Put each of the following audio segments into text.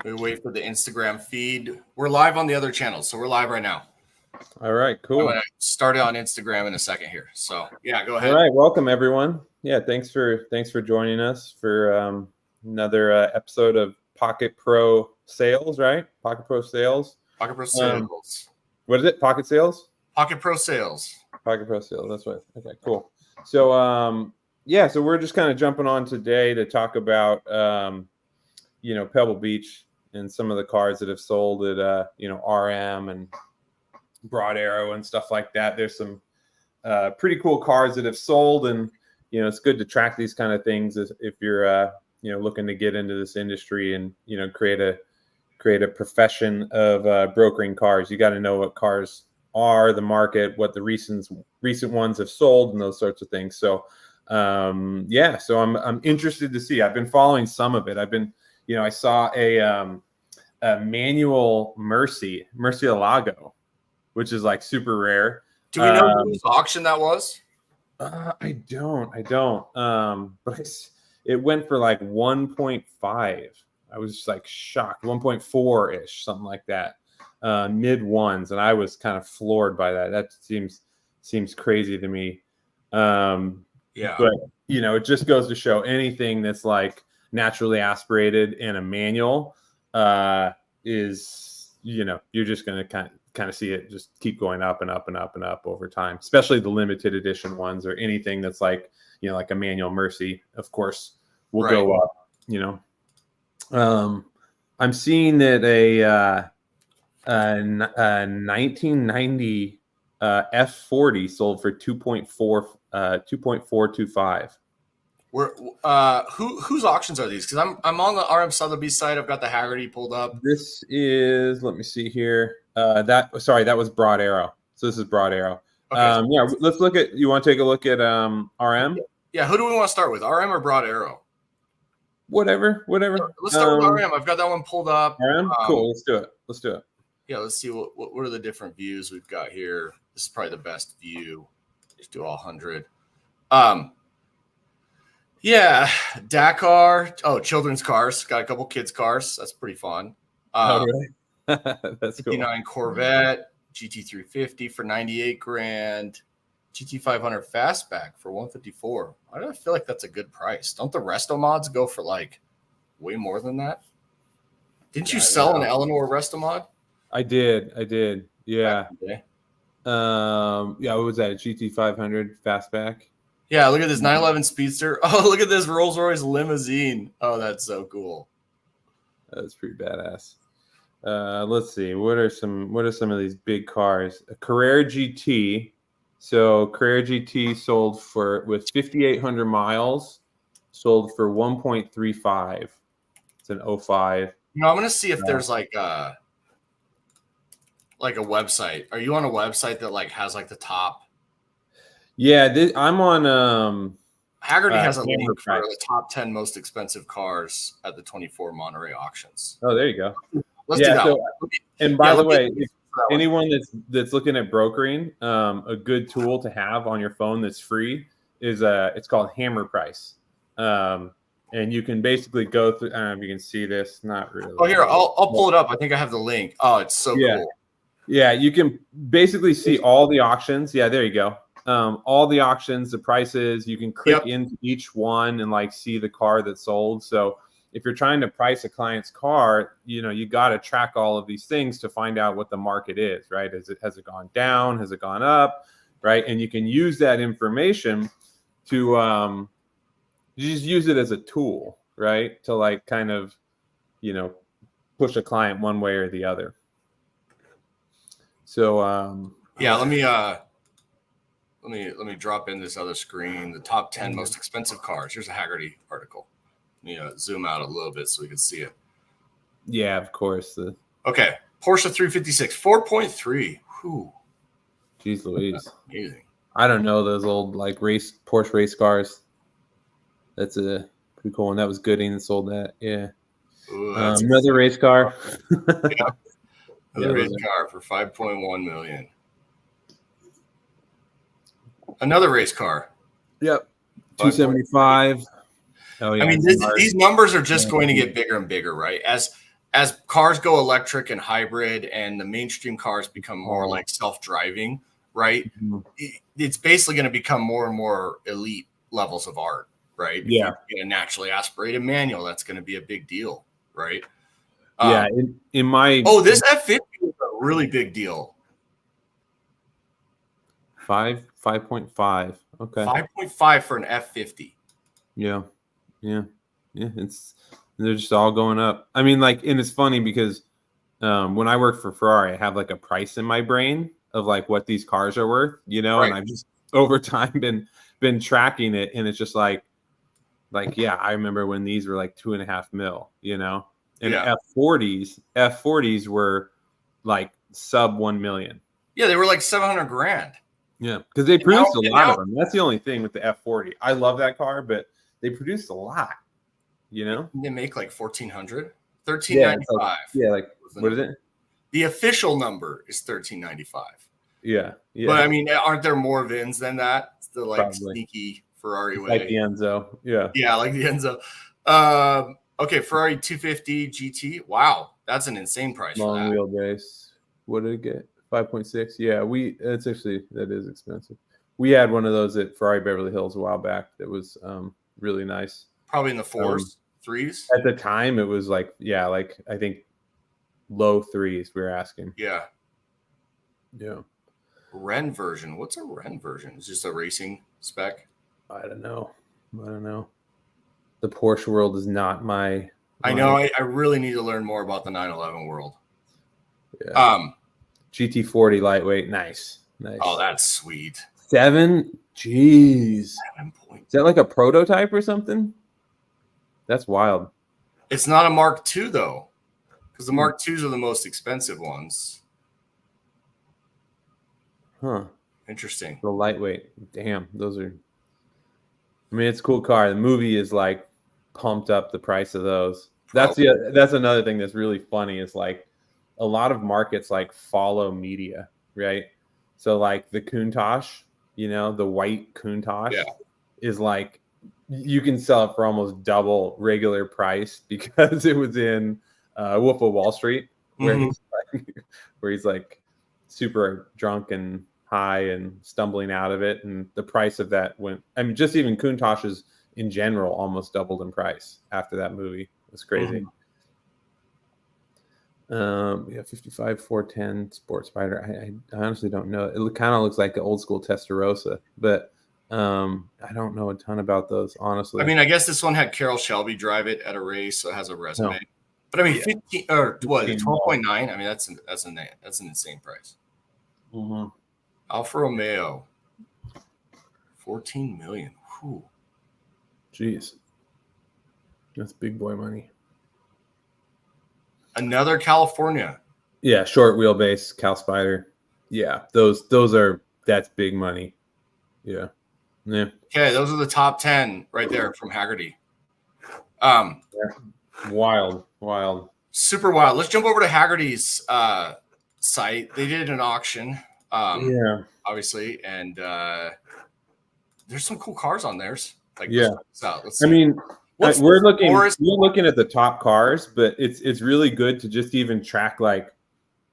We wait for the Instagram feed. We're live on the other channels, so we're live right now. All right, cool. I'm going to start it on Instagram in a second here. So, yeah, go ahead. All right, welcome everyone. Yeah, thanks for joining us for another episode of Pocket Pro Sales, right? Pocket Pro Sales. Pocket Pro Sales. What is it? Pocket Sales? Pocket Pro Sales. Pocket Pro Sales. That's right. Okay, cool. So, yeah, so we're just kind of jumping on today to talk about, Pebble Beach and some of the cars that have sold at, RM and Broad Arrow and stuff like that. There's some pretty cool cars that have sold, and it's good to track these kind of things if you're looking to get into this industry and create a profession of brokering cars. You got to know what cars are, the market, what the recent ones have sold, and those sorts of things. So so I'm interested to see. I've been following some of it. I saw a manual Murcielago, which is like super rare. Do we know whose auction that was? I don't. But it went for like 1.5. I was just like shocked. 1.4 ish, something like that. Mid ones, and I was kind of floored by that. That seems crazy to me. Yeah. But it just goes to show anything that's like naturally aspirated and a manual is you're just going to kind of see it just keep going up and up and up and up over time, especially the limited edition ones or anything that's like like a manual Mercy, of course, will go up. I'm seeing that a 1990 F40 sold for 2.425. Whose auctions are these? Because I'm on the RM Sotheby's site. I've got the Haggerty pulled up. This is, let me see here. That was Broad Arrow. So this is Broad Arrow. Okay. Let's look at. You want to take a look at RM? Yeah. Who do we want to start with, RM or Broad Arrow? Whatever. Let's start with RM. I've got that one pulled up. RM, cool. Let's do it. Yeah, let's see what are the different views we've got here. This is probably the best view. Just do all 100. Yeah, Dakar. Oh, children's cars. Got a couple kids' cars. That's pretty fun. Really? That's cool. 59 Corvette, GT350 for $98,000, GT500 Fastback for $154,000. I don't feel like that's a good price. Don't the Resto Mods go for like way more than that? Didn't you sell an Eleanor Resto Mod? I did. Yeah. What was that? A GT500 Fastback? Yeah, look at this 911 Speedster. Oh, look at this Rolls-Royce limousine. Oh, that's so cool. That's pretty badass. Let's see. What are some of these big cars? A Carrera GT. So Carrera GT sold with 5,800 miles, sold for 1.35. It's an 05. I'm gonna see if there's like a website. Are you on a website that like has like the top? Yeah, I'm on. Haggerty has a link for the top 10 most expensive cars at the 24 Monterey auctions. Oh, there you go. Let's do that. So, and by the way, anyone that's looking at brokering, a good tool to have on your phone that's free is it's called Hammer Price, and you can basically go through. I don't know if you can see this. Not really. Oh, here I'll pull it up. I think I have the link. Oh, it's so cool. Yeah, you can basically see all the auctions. Yeah, there you go. All the auctions, the prices. You can click into each one and like see the car that sold. So if you're trying to price a client's car, you got to track all of these things to find out what the market is, right? Has it gone down? Has it gone up? Right? And you can use that information to you just use it as a tool, right? To like kind of push a client one way or the other. So let me drop in this other screen. The top 10 most expensive cars. Here's a Haggerty article. Let me zoom out a little bit so we can see it. Yeah, of course. Okay, Porsche 356, 4.3. Whew. Jeez Louise. That's amazing. I don't know those old like Porsche race cars. That's a pretty cool one. That was Gooding that sold that. Yeah. Ooh, another race car. Yeah. Another race car for $5.1 million. Another race car. Yep. 275. Oh, yeah. I mean, these numbers are just going to get bigger and bigger, right? As as cars go electric and hybrid and the mainstream cars become more like self-driving, right? It's basically going to become more and more elite levels of art, right? Yeah. If you get a naturally aspirated manual, that's going to be a big deal, right? Yeah. In my this F50 is a really big deal. 5.5. Okay. 5.5 for an F50. Yeah. They're just all going up. I mean, like, and it's funny because when I work for Ferrari, I have like a price in my brain of like what these cars are worth, you know, and I've just over time been tracking it, and it's just like yeah, I remember when these were like 2.5 mil, you know, and F40s were like sub 1 million. Yeah, they were like 700 grand. Yeah, because they produced a lot of them. That's the only thing with the F40. I love that car, but they produced a lot. You know, they make like 1,400, 1,395. Yeah, like what is it? The official number is 1,395. Yeah. But I mean, aren't there more VINs than that? It's the like Probably. Sneaky Ferrari way. Like the Enzo. Yeah. Yeah, like the Enzo. Okay, Ferrari 250 GT. Wow, that's an insane price. Long wheelbase. What did it get? 5.6. Yeah, that is expensive. We had one of those at Ferrari Beverly Hills a while back that was really nice. Probably in the 4s, 3s. At the time, it was like, yeah, like I think low 3s we were asking. Yeah. Yeah. Ren version. What's a Ren version? It's just a racing spec. I don't know. The Porsche world is not my. I know. I really need to learn more about the 911 world. Yeah. GT40 lightweight. Nice. Oh, that's sweet. 7. Jeez. 7 point. Is that like a prototype or something? That's wild. It's not a Mark II though, because the Mark IIs are the most expensive ones. Huh. Interesting. The lightweight. Damn, those are. I mean, it's a cool car. The movie is like pumped up the price of those. That's another thing that's really funny is like a lot of markets like follow media, right? So like the Countach, you know, the white Countach is like you can sell it for almost double regular price because it was in Wolf of Wall Street where he's like super drunk and high and stumbling out of it, and the price of that went. I mean, just even Countach's in general almost doubled in price after that movie. It was crazy. 55 410 Sport Spider. I honestly don't know. It kind of looks like an old school Testarossa, but I don't know a ton about those, honestly. I mean, I guess this one had Carroll Shelby drive it at a race, so it has a resume. No. But I mean, 15 or what? 12.9. I mean, that's an insane price. Alfa Romeo, 14 million. Whew. Jeez, that's big boy money. Another California. Yeah, short wheelbase Cal Spider. Yeah, that's big money. Yeah. Okay, those are the top 10 right there from Hagerty. Wild. Super wild. Let's jump over to Hagerty's site. They did an auction. Obviously, and there's some cool cars on theirs. Like, let's see. I mean, we're looking at the top cars, but it's really good to just even track like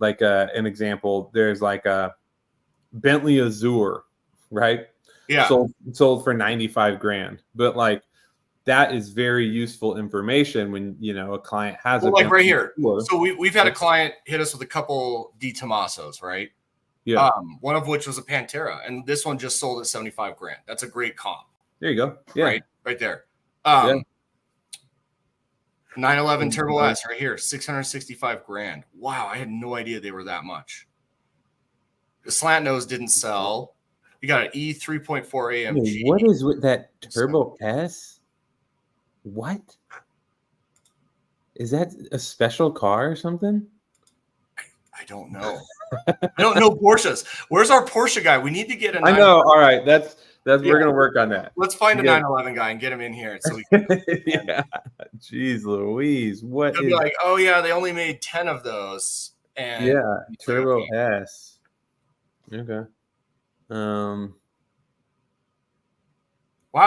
an example. There's like a Bentley Azure, right? Yeah, sold for 95 grand, but like that is very useful information when a client has like right here. So we've had a client hit us with a couple De Tomasos, right? Yeah. One of which was a Pantera, and this one just sold at 75 grand. That's a great comp. There you go. Yeah. Right there. 911 Turbo S right here, 665 grand. Wow, I had no idea they were that much. The slant nose didn't sell. You got an E3.4 AMG. What is with that Turbo S? What? Is that a special car or something? I don't know. I don't know Porsches. Where's our Porsche guy? We need to get a. I know. All right, that's we're gonna work on that. Let's find a 911 guy and get him in here so we can. Jeez Louise, what? He'll be like, oh yeah, they only made 10 of those. And Turbo S. Okay. Wow,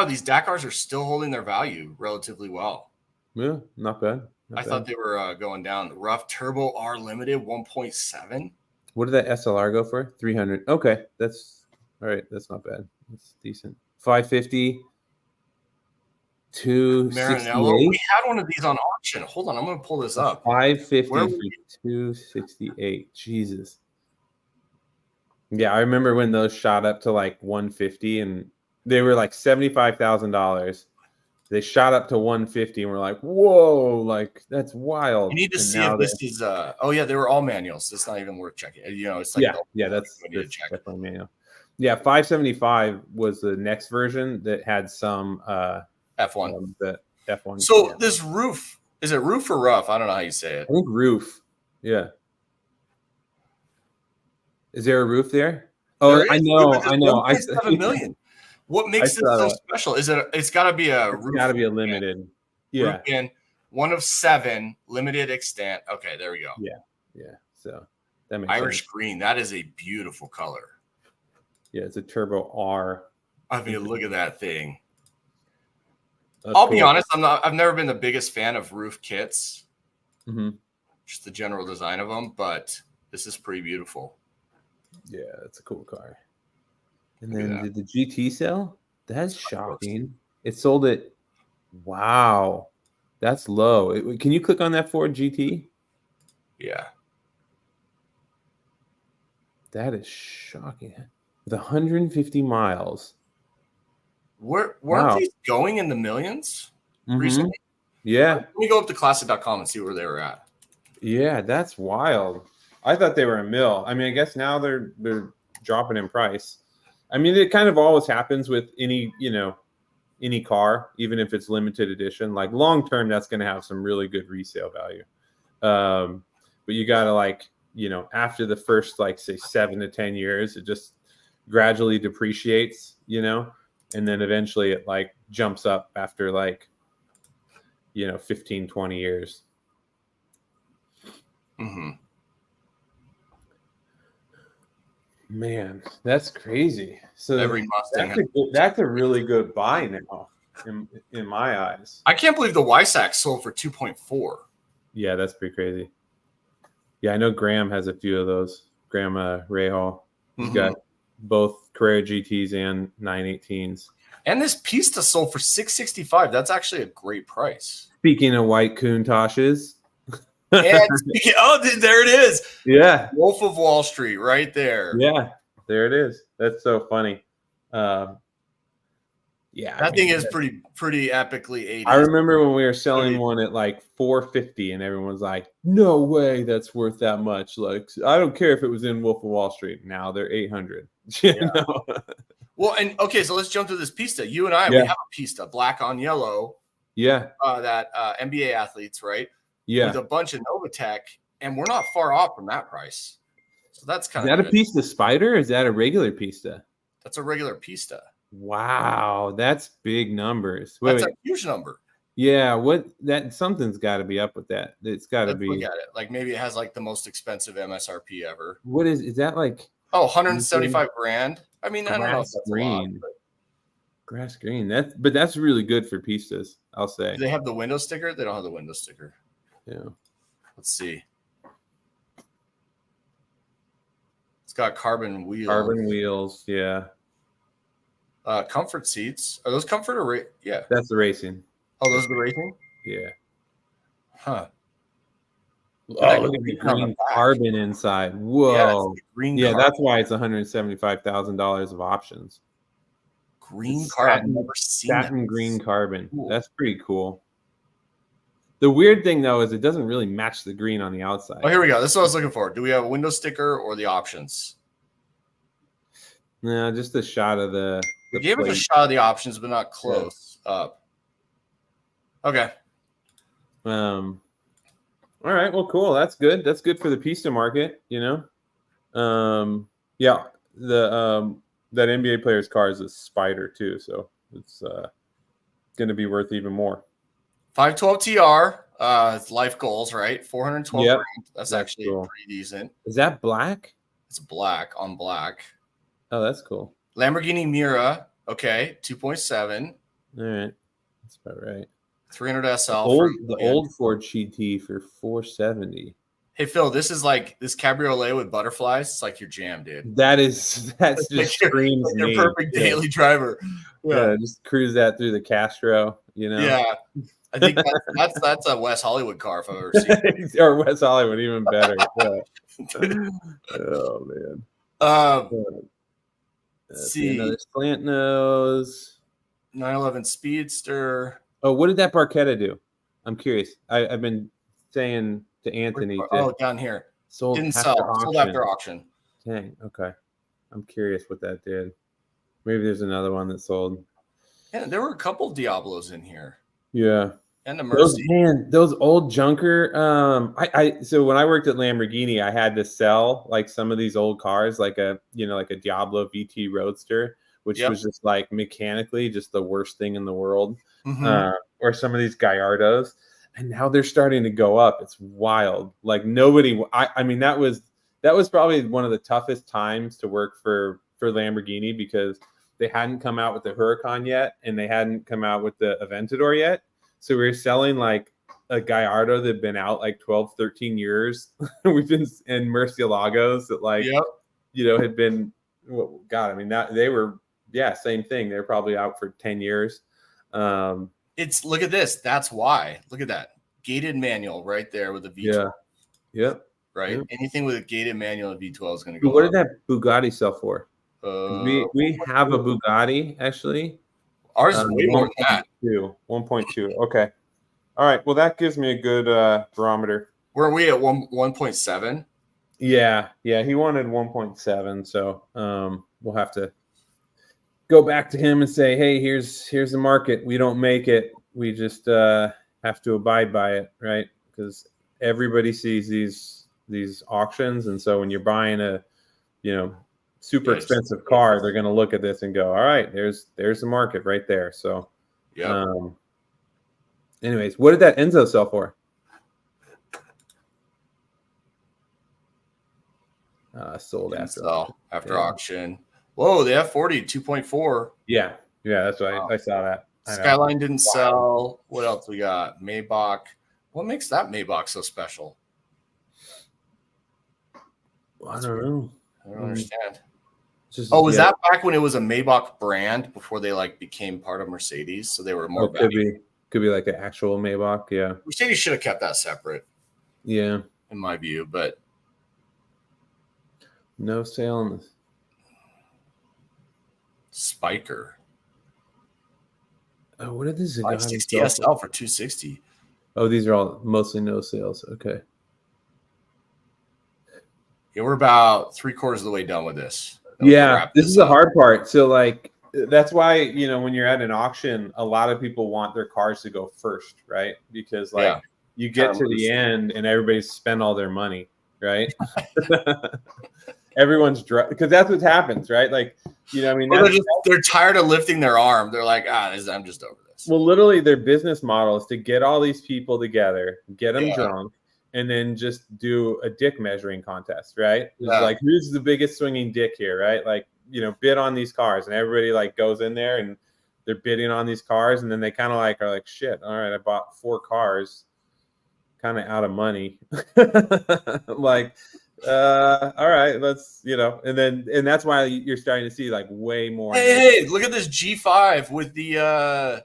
these Dakars are still holding their value relatively well. Yeah, not bad. Not I bad. thought they were going down. Rough Turbo R Limited 1.7. What did that SLR go for? 300. Okay, that's all right. That's not bad. That's decent. 550. Maranello. 268. We had one of these on auction. Hold on, I'm going to pull this up. 550 Where for were we? 268. Jesus. Yeah, I remember when those shot up to like 150 and they were like $75,000. They shot up to 150 and we're like, whoa, like that's wild. You need to And see now if this is. Oh yeah, they were all manuals. It's not even worth checking. It's like that's we need to check. definitely manual. Yeah, 575 was the next version that had some F1. the F1. So this roof, is it roof or rough? I don't know how you say it. I think roof. Yeah. Is there a roof there? Oh, I know. 1.7 million. What makes this so special? Is it? It's got to be a roof. It's got to be a limited. Yeah. Roof bin, 1 of 7, limited extent. Okay, there we go. Yeah. So that makes Irish sense. green. That is a beautiful color. Yeah, it's a Turbo R. I mean, look at that thing. That's I'll be cool. honest. I've never been the biggest fan of roof kits. Mm-hmm. Just the general design of them, but this is pretty beautiful. Yeah, that's a cool car. And then did the GT sell? That's shocking. It sold it. Wow, that's low. Can you click on that Ford GT? Yeah, that is shocking. With 150 miles. Weren't these going in the millions recently? Yeah. Let me go up to classic.com and see where they were at. Yeah, that's wild. I thought they were a mill. I mean, I guess now they're dropping in price. I mean, it kind of always happens with any car, even if it's limited edition. Like long term, that's going to have some really good resale value. But you got to after the first say 7 to 10 years, it just gradually depreciates, and then eventually it jumps up after 15, 20 years. Mm-hmm. Man, that's crazy. So every Mustang that's a really good buy now in my eyes. I can't believe the Weissach sold for 2.4. Yeah, that's pretty crazy. Yeah, I know Graham has a few of those. Graham Rahal. He's got both Carrera GTs and 918s. And this Pista sold for $665. That's actually a great price. Speaking of white Countachs. And there it is. Yeah. Wolf of Wall Street right there. Yeah, there it is. That's so funny. Yeah, that thing is pretty epically 80s. I remember when we were selling one at $450 and everyone's like, no way that's worth that much. Like, I don't care if it was in Wolf of Wall Street. Now they're $800. Well, and okay, so let's jump to this Pista. You and I, we have a Pista, black on yellow. Yeah. That NBA athletes, right? Yeah. With a bunch of Novatech, and we're not far off from that price. So that's kind of. Is that a Pista Spider? Or is that a regular Pista? That's a regular Pista. Wow, that's big numbers. That's a huge number. Yeah, something's got to be up with that. It's got to be. Look at it. Like maybe it has the most expensive MSRP ever. What is that like? Oh, $175,000. I mean, I don't know if that's green. A lot, grass green. That's really good for Pistas, I'll say. Do they have the window sticker? They don't have the window sticker. Yeah. Let's see. It's got carbon wheels. Carbon wheels, yeah. Comfort seats. Are those comfort or yeah? That's the racing. Oh, those are the racing? Yeah. Huh. Oh, look at the green carbon inside. Whoa. Yeah, green carbon. That's why it's $175,000 of options. Green carbon. I've never seen satin green carbon. Cool. That's pretty cool. The weird thing, though, is it doesn't really match the green on the outside. Oh, here we go. This is what I was looking for. Do we have a window sticker or the options? No, just a shot of the we gave us a shot of the options, but not close up. Okay. All right. Well, cool. That's good. That's good for the Pista market, Yeah. That NBA player's car is a Spider too, so it's going to be worth even more. 512 TR, it's life goals, right? 412 grand. That's actually cool. Pretty decent. Is that black? It's black on black. Oh, that's cool. Lamborghini Mira, okay, 2.7. All right. That's about right. 300 SL. The old Ford GT for 470. Hey Phil, this is like this cabriolet with butterflies. It's like your jam, dude. That's just like screams your me. perfect daily driver. Yeah, just cruise that through the Castro, you know. Yeah, I think that's a West Hollywood car if I've ever seen it. Or West Hollywood, even better. Yeah. Oh man. Let's see, another slant nose. 911 Speedster. Oh, what did that Barchetta do? I'm curious. I've been saying to Anthony. Down here. Sold Didn't after sell. auction. Sold after auction. Dang. Okay. I'm curious what that did. Maybe there's another one that sold. Yeah, there were a couple Diablos in here. Yeah. And the Mercy. Those old junker. So when I worked at Lamborghini, I had to sell like some of these old cars, like a Diablo VT Roadster, which was just like mechanically just the worst thing in the world. Mm-hmm. Or some of these Gallardos, and now they're starting to go up. It's wild. Like nobody. I mean that was probably one of the toughest times to work for Lamborghini because they hadn't come out with the Huracan yet, and they hadn't come out with the Aventador yet. So we were selling like a Gallardo that had been out like 12, 13 years. We've been in Murcielagos that like, had been, God, I mean, they were, same thing. They're probably out for 10 years. Look at this. That's why. Look at that. Gated manual right there with the V12. Yeah. Right? Yeah. Anything with a gated manual and V12 is going to go What up. did that Bugatti sell for? We have a Bugatti, actually. Ours is way more than that. 1.2. Okay. All right. Well, that gives me a good barometer. Were we at 1.7? Yeah. He wanted 1.7. So we'll have to go back to him and say, hey, here's the market. We don't make it. We just have to abide by it, right? Because everybody sees these auctions, and so when you're buying a super expensive car, they're going to look at this and go, all right, there's the market right there. So anyways, what did that Enzo sell for? Sold after auction. Whoa, the F40 2.4. Yeah, that's right. I saw that. Skyline didn't sell. What else we got? Maybach. What makes that Maybach so special? I don't know. I don't understand. Was that back when it was a Maybach brand before they like became part of Mercedes? So they were more could be like an actual Maybach. Yeah, Mercedes should have kept that separate. Yeah, in my view, but no sale on this. Spiker. Oh, what did this? 560 SL for 260. Oh, these are all mostly no sales. Okay. Yeah, we're about 3/4 of the way done with this. This is the hard part. So like that's why when you're at an auction, a lot of people want their cars to go first, right? Because you get to the end and everybody's spent all their money, right? Everyone's because that's what happens, right? Like they're tired of lifting their arm. They're like, I'm just over this. Well, literally, their business model is to get all these people together, get them drunk, and then just do a dick measuring contest, right? Yeah. Like, who's the biggest swinging dick here, right? Like, bid on these cars, and everybody like goes in there and they're bidding on these cars, and then they kind of like are like, shit, all right, I bought 4 cars, kind of out of money, like. All right, let's and that's why you're starting to see like way more. Hey, look at this G5 with the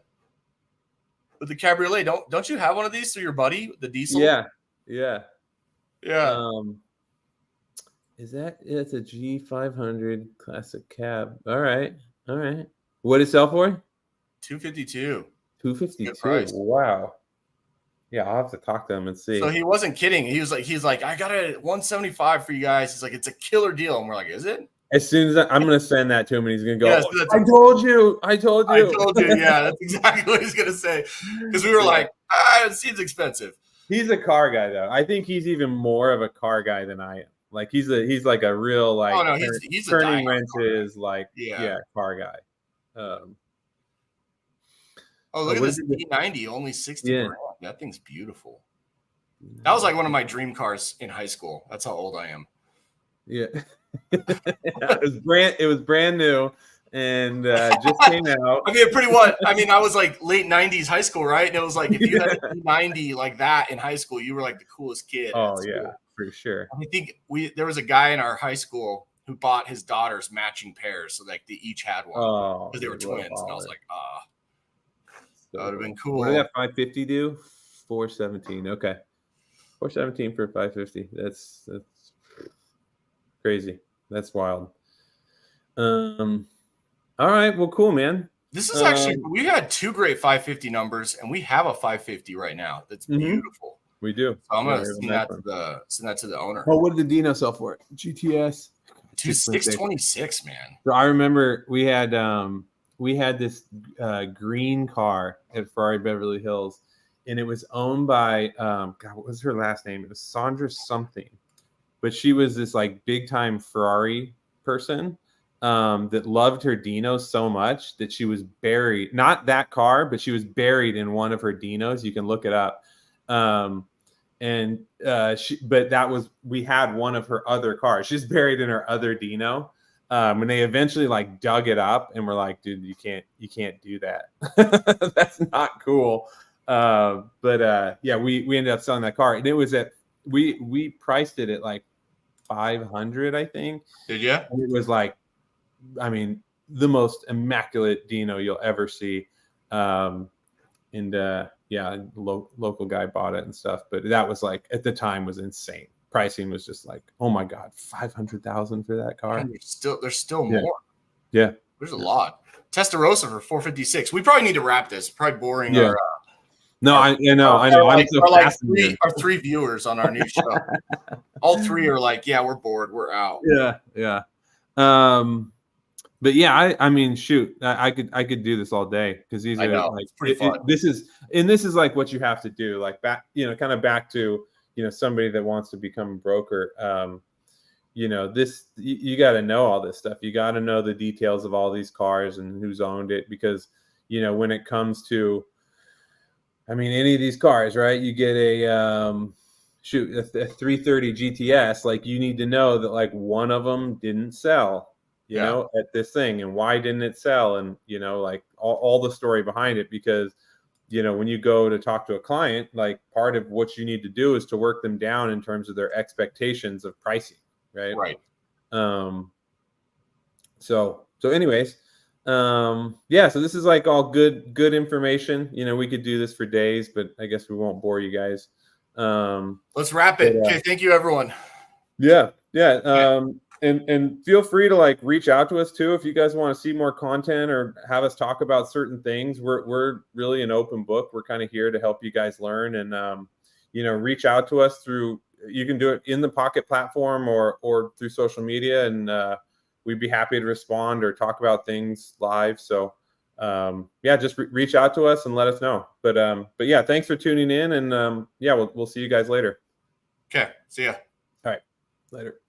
cabriolet. Don't you have one of these through your buddy, the diesel? Yeah. Is that it's a G500 classic cab? All right. What did it sell for? 252. 252. Wow. Yeah, I'll have to talk to him and see. So he wasn't kidding. He's like, I got it at 175 for you guys. He's like, it's a killer deal. And we're like, is it? As soon as I'm going to send that to him, and he's going to go, I told you. Yeah, that's exactly what he's going to say. Because we were like, it seems expensive. He's a car guy, though. I think he's even more of a car guy than I am. Like, he's like a real, like, he's turning wrenches, like, car guy. Look at this E90, only 60 grand. That thing's beautiful. That was like one of my dream cars in high school. That's how old I am. Yeah. It was brand new. and just came out. I mean, I was like late 90s high school, right? And it was like, if you had a 90 like that in high school, you were like the coolest kid. Oh yeah, for sure. I think there was a guy in our high school who bought his daughters matching pairs. So like they each had one because they were twins. And I was like, that would have been cool. What did that 550 do? 417. Okay. 417 for 550. That's crazy. That's wild. All right. Well, cool, man. This is actually, we had 2 great 550 numbers, and we have a 550 right now. That's beautiful. We do. So I'm gonna send that to the owner. Oh, what did the Dino sell for? GTS. 626, man. So I remember we had this green car at Ferrari Beverly Hills, and it was owned by God, what was her last name? It was Sandra something, but she was this like big time Ferrari person that loved her Dinos so much that she was buried, not that car, but she was buried in one of her Dinos. You can look it up. We had one of her other cars. She's buried in her other Dino. When they eventually like dug it up and were like, dude, you can't do that. That's not cool. Yeah, we ended up selling that car, and it was we priced it at like 500, I think. Did you? And it was like, I mean, the most immaculate Dino you'll ever see. Local guy bought it and stuff, but that was like at the time was insane. Pricing was just like, oh my God, 500,000 for that car. And there's still more. Yeah. There's a lot. Testarossa for 456. We probably need to wrap this. Probably boring. Yeah. I know. I'm so fascinated. Our 3 viewers on our new show. All 3 are like, yeah, we're bored. We're out. Yeah. But yeah, I mean, shoot, I could do this all day because these are like pretty fun. This is like what you have to do, like back to somebody that wants to become a broker. You got to know all this stuff. You got to know the details of all these cars and who's owned it, because when it comes to, I mean, any of these cars, right? You get a 330 GTS, like you need to know that like one of them didn't sell. At this thing, and why didn't it sell, and like all the story behind it, because when you go to talk to a client, like part of what you need to do is to work them down in terms of their expectations of pricing, right? So anyways, so this is like all good information. We could do this for days, but I guess we won't bore you guys. Let's wrap it. Okay, thank you, everyone. Yeah. And feel free to like reach out to us too if you guys want to see more content or have us talk about certain things. We're really an open book. We're kind of here to help you guys learn, and reach out to us through. You can do it in the Pocket platform or through social media, and we'd be happy to respond or talk about things live. So just reach out to us and let us know. But yeah, thanks for tuning in, and we'll see you guys later. Okay, see ya. All right, later.